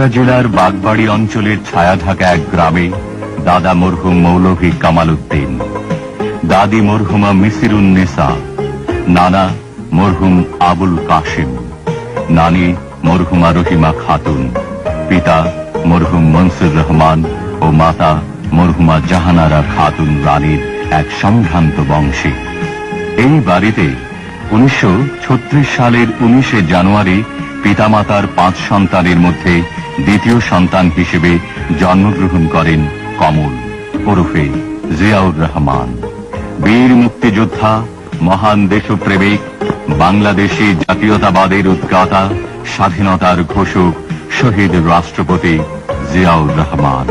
বগুড়া জেলার বাগবাড়ি অঞ্চলের ছায়া ঢাকা এক গ্রামে দাদা মরহুম মৌলভী কামাল উদ্দিন, দাদি মরহুমা মিসিরুন্নেসা, নানা মরহুম আবুল কাশিম, নানি মরহুমা রহিমা খাতুন, পিতা মরহুম মনসুর রহমান ও মাতা মরহুমা জাহানারা খাতুন রানীর এক সম্ভ্রান্ত বংশে। এই বাড়িতে 1936 সালের 19 জানুয়ারি পিতামাতার 5 সন্তানের মধ্যে দ্বিতীয় সন্তান হিসেবে জন্মগ্রহণ করেন কমল ওরফে জিয়াউর রহমান। বীর মুক্তিযোদ্ধা, মহান দেশপ্রেমিক, বাংলাদেশী জাতীয়তাবাদের উদ্গাতা, স্বাধীনতার ঘোষক, শহীদ রাষ্ট্রপতি জিয়াউর রহমান।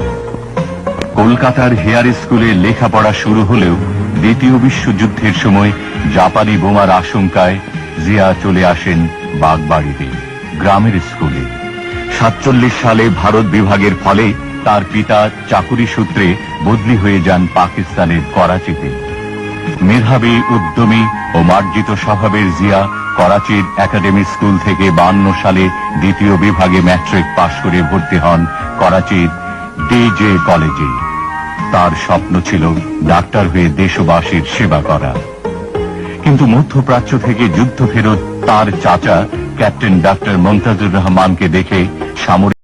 কলকাতার হেয়ার স্কুলে লেখাপড়া শুরু হলেও দ্বিতীয় বিশ্বযুদ্ধের সময় জাপানি বোমার আশঙ্কায় জিয়া চলে আসেন বাগবাড়িতে গ্রামের স্কুলে। 47 সালে ভারত বিভাগের ফলে তার পিতা চাকুরি সূত্রে বদলি হয়ে যান পাকিস্তানের করাচিতে। মেধাবী, উদ্যমী ও মার্জিত স্বভাবের জিয়া করাচির একাডেমি স্কুল থেকে 52 সালে দ্বিতীয় বিভাগে ম্যাট্রিক পাশ করে ভর্তি হন করাচির ডিজে কলেজে। তার স্বপ্ন ছিল ডাক্তার হয়ে দেশবাসীর সেবা করা। কিন্তু মধ্যপ্রাচ্য থেকে যুদ্ধ ফেরত তার চাচা ক্যাপ্টেন ডাক্তার মমতাজুর রহমানকে দেখে সামরিক